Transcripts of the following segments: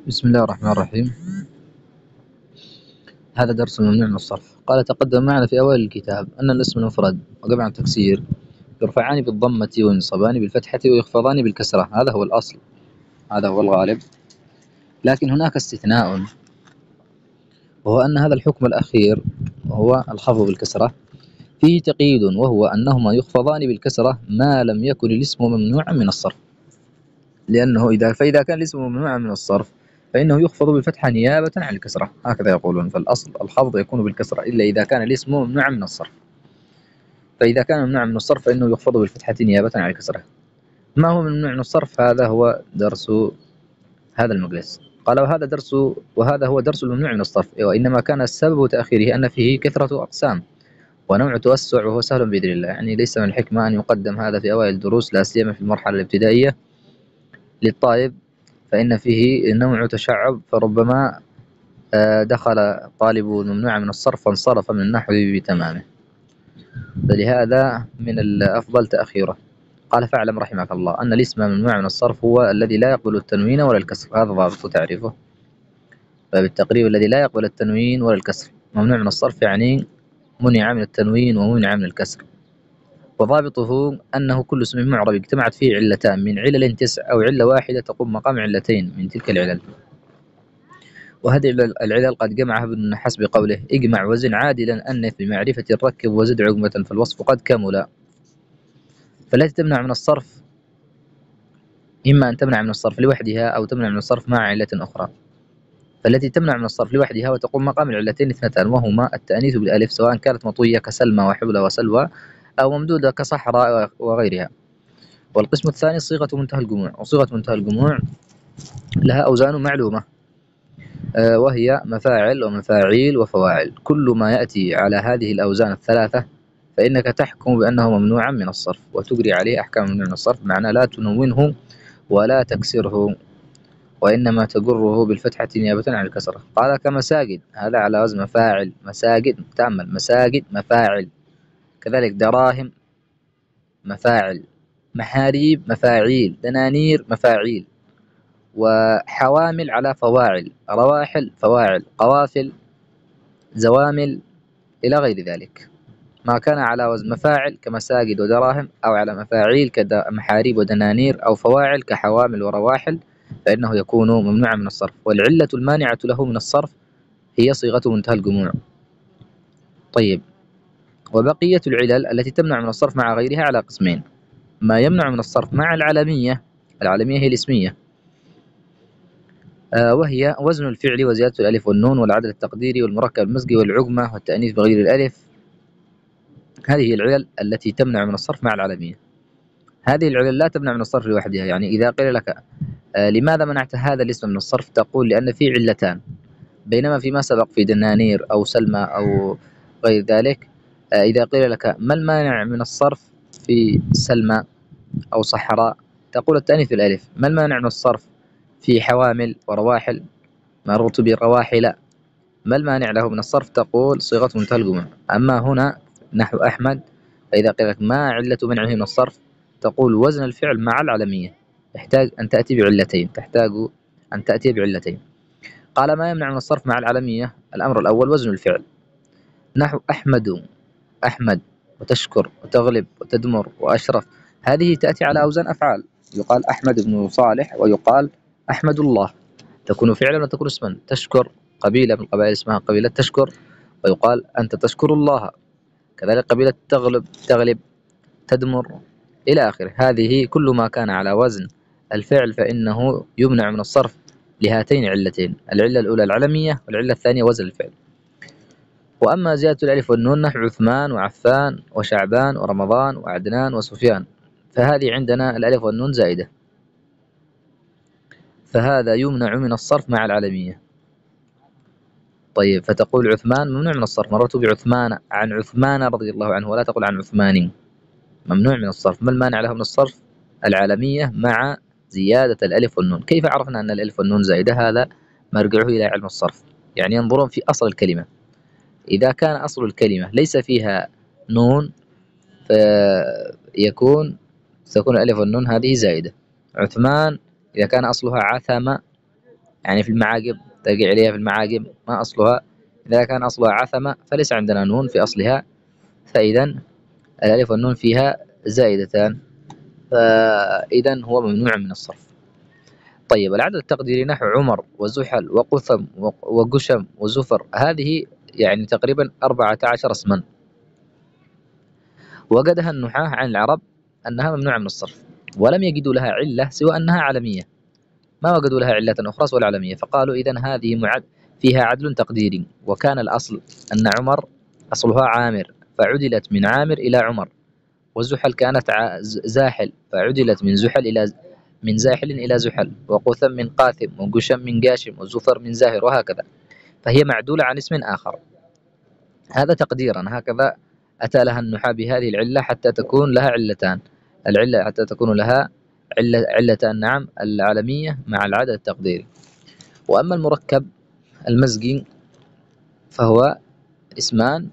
بسم الله الرحمن الرحيم. هذا درس ممنوع من الصرف. قال تقدم معنا في أوائل الكتاب أن الاسم المفرد وجمع التكسير يرفعان بالضمة وينصبان بالفتحة ويخفضان بالكسرة، هذا هو الأصل، هذا هو الغالب. لكن هناك استثناء، وهو أن هذا الحكم الأخير هو الخفض بالكسرة فيه تقييد، وهو أنهما يخفضان بالكسرة ما لم يكن الاسم ممنوعا من الصرف، لأنه فإذا كان الاسم ممنوعا من الصرف فإنه يخفض بالفتحة نيابة عن الكسرة، هكذا يقولون. فالأصل الخفض يكون بالكسرة إلا إذا كان الاسم ممنوعا من الصرف، فإذا كان ممنوعا من الصرف فإنه يخفض بالفتحة نيابة عن الكسرة. ما هو ممنوع من الصرف؟ هذا هو درس هذا المجلس. قال وهذا هو درس الممنوع من الصرف، وإنما كان السبب تأخيره أن فيه كثرة أقسام ونوع توسع، وهو سهل بإذن الله. يعني ليس من الحكمة أن يقدم هذا في أوائل الدروس، لا سيما في المرحلة الابتدائية للطالب، فإن فيه نوع تشعب، فربما دخل طالب الممنوع من الصرف وانصرف من النحو بتمامه، فلهذا من الأفضل تأخيره. قال فاعلم رحمك الله أن الاسم الممنوع من الصرف هو الذي لا يقبل التنوين ولا الكسر، هذا ضابط تعريفه. فبالتقريب الذي لا يقبل التنوين ولا الكسر ممنوع من الصرف، يعني منع من التنوين ومنع من الكسر. وضابطه أنه كل اسم معرب اجتمعت فيه علتان من علل 9 أو علة واحدة تقوم مقام علتين من تلك العلل. وهذه العلل قد جمعها ابن حسب قوله اجمع وزن عادلا أنث بمعرفة الركب وزد عقمة فالوصف قد كمل. فالتي تمنع من الصرف إما أن تمنع من الصرف لوحدها أو تمنع من الصرف مع علة أخرى. فالتي تمنع من الصرف لوحدها وتقوم مقام العلتين اثنتان، وهما التأنيث بالألف سواء كانت مطوية كسلمى وحبلى وسلوى أو ممدودة كصحراء وغيرها. والقسم الثاني صيغة منتهى الجموع، وصيغة منتهى الجموع لها أوزان معلومة، وهي مفاعل ومفاعيل وفواعل. كل ما يأتي على هذه الأوزان الثلاثة فإنك تحكم بأنه ممنوعا من الصرف وتجري عليه أحكام ممنوع من الصرف، معنى لا تنونه ولا تكسره، وإنما تجره بالفتحة نيابة عن الكسرة. قال كمساجد، هذا على وزن مفاعل، مساجد، تأمل، مساجد مفاعل. كذلك دراهم مفاعل، محاريب مفاعيل، دنانير مفاعيل، وحوامل على فواعل، رواحل فواعل، قوافل، زوامل، إلى غير ذلك. ما كان على وزن مفاعل كمساجد ودراهم، أو على مفاعيل كمحاريب ودنانير، أو فواعل كحوامل ورواحل، فإنه يكون ممنوعا من الصرف. والعلة المانعة له من الصرف هي صيغة منتهى الجموع. طيب، وبقية العلل التي تمنع من الصرف مع غيرها على قسمين: ما يمنع من الصرف مع العلمية، العلمية هي الاسمية، وهي وزن الفعل وزيادة الألف والنون والعدد التقديري والمركب المزجي والعجمة والتأنيث بغير الألف. هذه العلل التي تمنع من الصرف مع العلمية. هذه العلل لا تمنع من الصرف لوحدها. يعني إذا قيل لك لماذا منعت هذا الاسم من الصرف، تقول لأن فيه علتان، بينما فيما سبق في دنانير أو سلمى أو غير ذلك إذا قيل لك ما المانع من الصرف في سلمى أو صحراء، تقول التأنيث بالألف. ما المانع من الصرف في حوامل ورواحل، مررت بالرواحل. ما المانع له من الصرف، تقول صيغة منتهى الجموع. أما هنا نحو أحمد، فإذا قيل لك ما علة منعه من الصرف، تقول وزن الفعل مع العلمية، تحتاج أن تأتي بعلتين، تحتاج أن تأتي بعلتين. قال ما يمنع من الصرف مع العلمية: الأمر الأول وزن الفعل، نحو أحمد، أحمد، وتشكر وتغلب وتدمر وأشرف، هذه تأتي على أوزان أفعال، يقال أحمد بن صالح ويقال أحمد الله، تكون فعلا وتكون اسما. تشكر قبيلة من قبائل اسمها قبيلة تشكر، ويقال أنت تشكر الله. كذلك قبيلة تغلب، تدمر، إلى آخره. هذه كل ما كان على وزن الفعل فإنه يمنع من الصرف لهاتين علتين: العلة الأولى العلمية، والعلة الثانية وزن الفعل. وأما زيادة الألف والنون نحو عثمان وعفان وشعبان ورمضان وعدنان وسفيان، فهذه عندنا الألف والنون زائدة، فهذا يمنع من الصرف مع العلمية. طيب، فتقول عثمان ممنوع من الصرف، مررت بعثمان عن عثمان رضي الله عنه، ولا تقول عن عثمان، ممنوع من الصرف. ما المانع له من الصرف؟ العالمية مع زيادة الألف والنون. كيف عرفنا أن الألف والنون زائدة؟ هذا مرجعه إلى علم الصرف، يعني ينظرون في أصل الكلمة. إذا كان أصل الكلمة ليس فيها نون ستكون الألف والنون هذه زائدة. عثمان إذا كان أصلها عثم يعني في المعاقب تقع عليها في المعاقب ما أصلها. إذا كان أصلها عثمة فليس عندنا نون في أصلها، فإذا الألف والنون فيها زائدتان، فإذا هو ممنوع من الصرف. طيب العدد التقديري نحو عمر وزحل وقثم وقشم وزفر، هذه يعني تقريبا 14 اسما، وجدها النحاة عن العرب أنها ممنوعة من الصرف، ولم يجدوا لها علة سوى أنها علمية، ما وجدوا لها علة أخرى سوى العلمية، فقالوا إذا هذه فيها عدل تقديري. وكان الأصل أن عمر أصلها عامر فعدلت من عامر إلى عمر، وزحل كانت زاحل فعدلت من زحل إلى من زاحل إلى زحل، وقثم من قاثم، وقشم من قاشم، وزفر من زاهر، وهكذا، فهي معدولة عن اسم آخر. هذا تقديرا، هكذا أتى لها النحاة بهذه العلة حتى تكون لها علتان، العلة حتى تكون لها علتان، نعم، العالمية مع العدد التقديري. وأما المركب المزجي فهو اسمان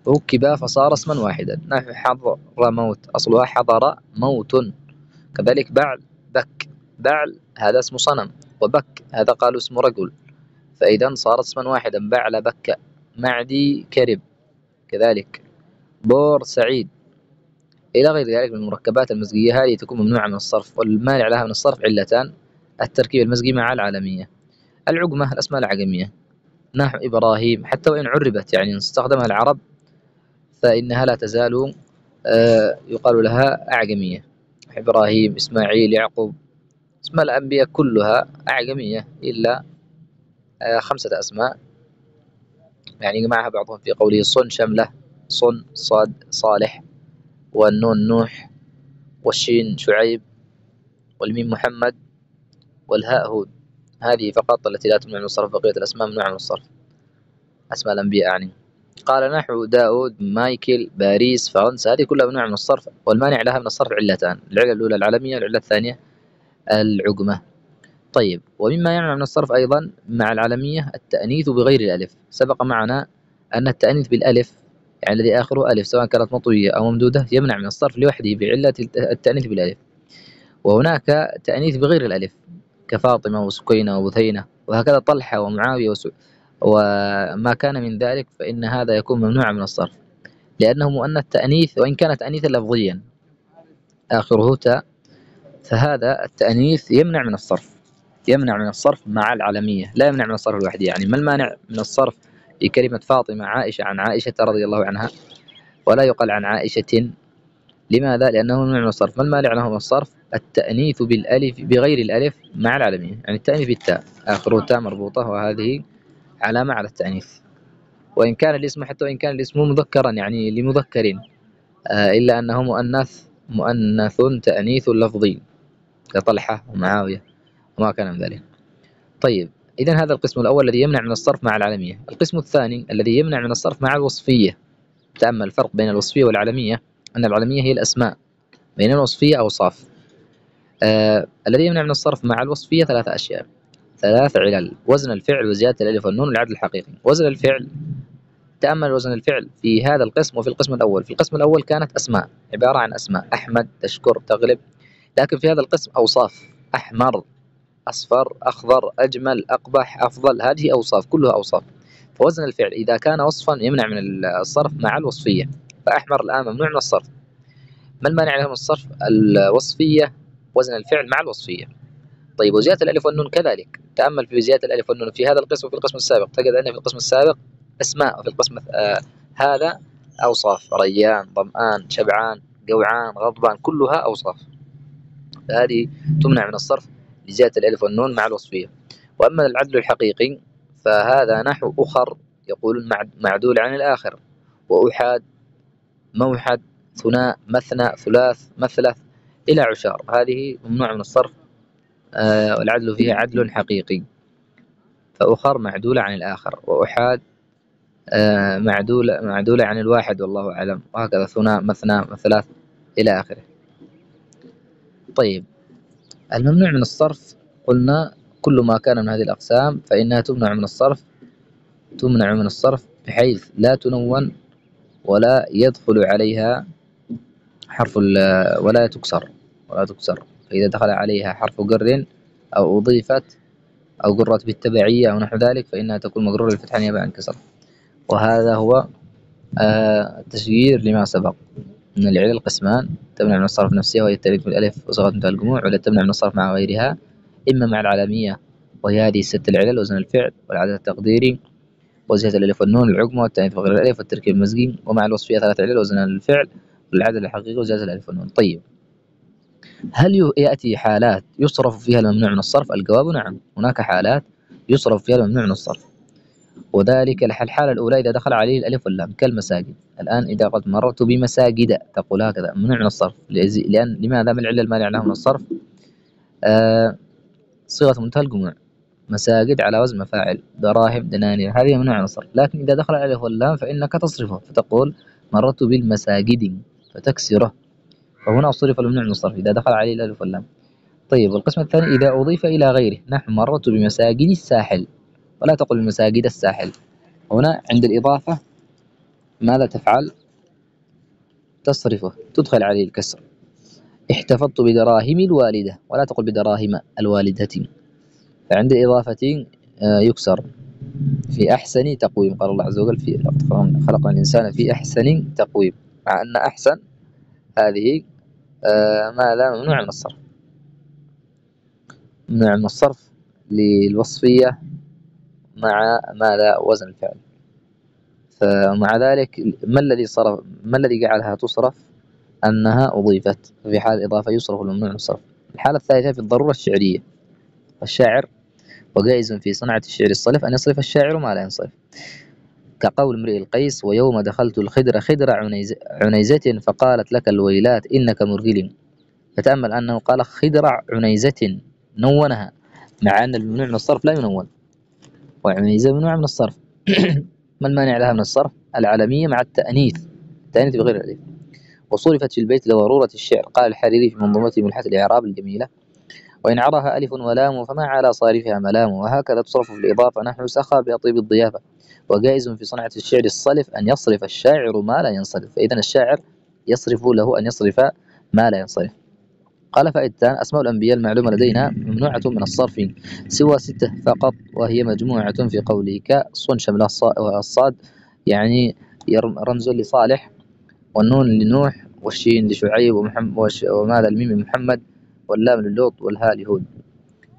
ركبا فصار اسما واحدا، نحو حضر موت أصلها حضر موت، كذلك بعل بك، بعل هذا اسم صنم، وبك هذا قالوا اسم رجل، فإذا صار اسما واحدا، بعل بك. معدي كرب، كذلك بور سعيد، إلى غير ذلك من المركبات المزجية. هذه تكون ممنوعة من الصرف، والمانع لها من الصرف علتان: التركيب المزجي مع العالمية. العجمة الأسماء العجمية نحو إبراهيم، حتى وإن عربت يعني استخدمها العرب فإنها لا تزال يقال لها أعجمية. إبراهيم، إسماعيل، يعقوب، اسماء الأنبياء كلها أعجمية إلا 5 أسماء يعني معها بعضهم في قوله صن شملة، صن صاد صالح، والنون نوح، والشين شعيب، والميم محمد، والهاء هود. هذه فقط التي لا تمنع من الصرف، بقية الأسماء ممنوعة من الصرف، أسماء الأنبياء يعني. قال نحو داود، مايكل، باريس، فرنسا، هذه كلها ممنوعة من الصرف، والمانع لها من الصرف علتان: العلة الأولى العالمية، والعلة الثانية العجمة. طيب، ومما يمنع من الصرف أيضا مع العالمية التأنيث بغير الألف. سبق معنا أن التأنيث بالألف يعني الذي آخره ألف سواء كانت مطوية أو ممدودة يمنع من الصرف لوحده بعلة التأنيث بالألف. وهناك تأنيث بغير الألف كفاطمة وسكينة وبثينة، وهكذا طلحة ومعاوية وما كان من ذلك، فإن هذا يكون ممنوعا من الصرف لأنه مؤنث تأنيث، وإن كان تأنيثا لفظيا آخره تاء، فهذا التأنيث يمنع من الصرف، يمنع من الصرف مع العالمية، لا يمنع من الصرف لوحده. يعني ما المانع من الصرف لكلمة فاطمة عائشة عن عائشة رضي الله عنها، ولا يقال عن عائشة؟ لماذا؟ لأنه ممنوع من الصرف. ما المانع له من الصرف؟ التأنيث بالألف بغير الألف مع العالمية، يعني التأنيث بالتاء آخره تاء مربوطة، وهذه علامة على التأنيث. وإن كان الاسم حتى وإن كان الاسم مذكرا يعني لمذكر، إلا أنه مؤنث تأنيث لفظي كطلحة ومعاوية وما كان من ذلك. طيب، إذا هذا القسم الأول الذي يمنع من الصرف مع العالمية. القسم الثاني الذي يمنع من الصرف مع الوصفية. تأمل الفرق بين الوصفية والعالمية، أن العالمية هي الأسماء، بين الوصفية أوصاف. الذي يمنع من الصرف مع الوصفية 3 أشياء، 3 علل: وزن الفعل، وزيادة الألف والنون، والعدل الحقيقي. وزن الفعل، تأمل وزن الفعل في هذا القسم وفي القسم الأول. في القسم الأول كانت أسماء، عبارة عن أسماء: أحمد، تشكر، تغلب. لكن في هذا القسم أوصاف: أحمر، أصفر، أخضر، أجمل، أقبح، أفضل، هذه أوصاف، كلها أوصاف. فوزن الفعل إذا كان وصفا يمنع من الصرف مع الوصفية، فأحمر الآن ممنوع من الصرف. ما المانع له من الصرف؟ الوصفية، وزن الفعل مع الوصفية. طيب، وزيادة الألف والنون كذلك. تأمل في زيادة الألف والنون في هذا القسم وفي القسم السابق، تجد أن في القسم السابق أسماء، وفي القسم هذا أوصاف: ريان، ظمآن، شبعان، جوعان، غضبان، كلها أوصاف، فهذه تمنع من الصرف لزيادة الألف والنون مع الوصفية. وأما العدل الحقيقي فهذا نحو أخر، يقولون معدول عن الآخر، وأحاد، موحد، ثناء، مثنى، ثلاث، مثلث، إلى عشار، هذه ممنوع من الصرف، والعدل فيها عدل حقيقي. فأخر معدولة عن الآخر، وأحاد معدولة عن الواحد والله أعلم، وهكذا ثناء، مثنى، مثلاث، إلى آخره. طيب، الممنوع من الصرف قلنا كل ما كان من هذه الأقسام فإنها تمنع من الصرف، تمنع من الصرف بحيث لا تنون ولا يدخل عليها حرف ولا تكسر، فإذا دخل عليها حرف جر أو أضيفت أو قرت بالتبعية أو نحو ذلك فإنها تكون مجرورة بالفتحة نيابة عن كسر. وهذا هو التشجير لما سبق. من العلل قسمان: تمنع من الصرف نفسها وهي التأليف بالألف وصيغة منتهى الجموع، ولا تمنع من الصرف مع غيرها، إما مع العالمية وهي هذه الست العلل: وزن الفعل والعدد التقديري وزيادة الألف والنون العجمة والتأنيث بغير الألف والتركيب المزجي، ومع الوصفية 3 علل: وزن الفعل والعدد الحقيقي وزيادة الألف والنون. طيب، هل يأتي حالات يصرف فيها الممنوع من الصرف؟ الجواب نعم، هناك حالات يصرف فيها الممنوع من الصرف، وذلك الحالة الأولى إذا دخل عليه الألف واللام كالمساجد. الآن إذا قلت مررت بمساجد تقول هكذا ممنوع من الصرف، لأن لماذا؟ من العلة المانع له من الصرف صيغة منتهى الجموع: مساجد على وزن مفاعل، دراهم، دنانير، هذه ممنوع من الصرف. لكن إذا دخل الألف واللام فإنك تصرفه، فتقول مررت بالمساجد فتكسره، فهنا صرف الممنوع من الصرف إذا دخل عليه الألف واللام. طيب، والقسم الثاني إذا أضيف إلى غيره، نحو مررت بمساجد الساحل، ولا تقل بمساجد الساحل. هنا عند الإضافة ماذا تفعل؟ تصرفه، تدخل عليه الكسر. احتفظت بدراهم الوالدة، ولا تقل بدراهم الوالدة، فعند الإضافة يكسر. في أحسن تقويم، قال الله عز وجل: في خلق الإنسان في أحسن تقويم، مع أن أحسن هذه ماذا؟ ممنوع من الصرف، ممنوع من الصرف للوصفية مع ماذا؟ وزن الفعل. فمع ذلك ما الذي جعلها تصرف؟ أنها أضيفت، في حال الإضافة يصرف الممنوع من الصرف. الحالة الثالثة في الضرورة الشعرية: الشاعر وجائز في صنعة الشعر الصلف أن يصرف الشاعر ما لا ينصرف، كقول امرئ القيس: ويوم دخلت الخدر خدر عنيزة فقالت لك الويلات إنك مرغل. فتأمل أنه قال خدر عنيزة، نونها، مع أن الممنوع من الصرف لا ينون، وعنيزة ممنوع من الصرف. ما المانع لها من الصرف؟ العالمية مع التأنيث بغير الألف. وصرفت في البيت لضرورة الشعر. قال الحريري في منظومته ملحة الإعراب الجميلة: وإن عرها ألف ولام فما على صارفها ملام. وهكذا تصرف في الإضافة، نحو سخى بطيب الضيافة. وجائز في صنعة الشعر الصلف أن يصرف الشاعر ما لا ينصرف، فإذا الشاعر يصرف له أن يصرف ما لا ينصرف. قال فائدتان: أسماء الأنبياء المعلومة لدينا ممنوعة من الصرف سوى 6 فقط، وهي مجموعة في قوله كصن شمل الصاد يعني رمز لصالح، والنون لنوح، والشين لشعيب، وماذا الميم محمد، واللام للوط، والهاء لهود.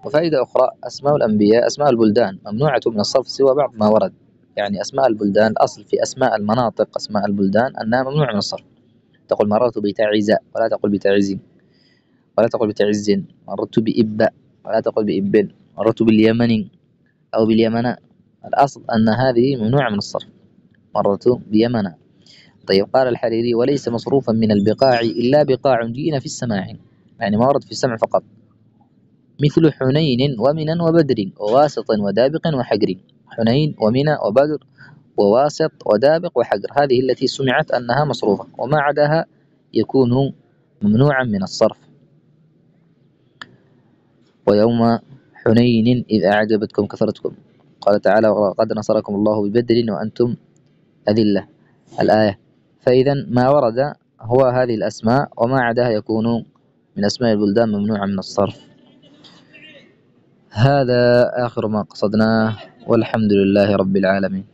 وفائدة أخرى: أسماء الأنبياء أسماء البلدان ممنوعة من الصرف سوى بعض ما ورد. يعني أسماء البلدان، الأصل في أسماء المناطق أسماء البلدان أنها ممنوعة من الصرف. تقول مررت بتعز، ولا تقول بتعز، ولا تقول بتعز. مررت بإب، ولا تقول بإب. مررت باليمن أو باليمن، الأصل أن هذه ممنوعة من الصرف. مررت بيمن. طيب، قال الحريري: وليس مصروفا من البقاع إلا بقاع جئنا في السماع، يعني ما ورد في السمع فقط، مثل حنين ومنى وبدر وواسط ودابق وحجر. حنين ومنى وبدر وواسط ودابق وحجر، هذه التي سمعت أنها مصروفة، وما عداها يكون ممنوعا من الصرف. ويوم حنين إذ أعجبتكم كثرتكم، قال تعالى: وقد نصركم الله ببدر وأنتم أذلة، الآية. فإذا ما ورد هو هذه الأسماء، وما عداها يكون من أسماء البلدان ممنوعا من الصرف. هذا آخر ما قصدناه، والحمد لله رب العالمين.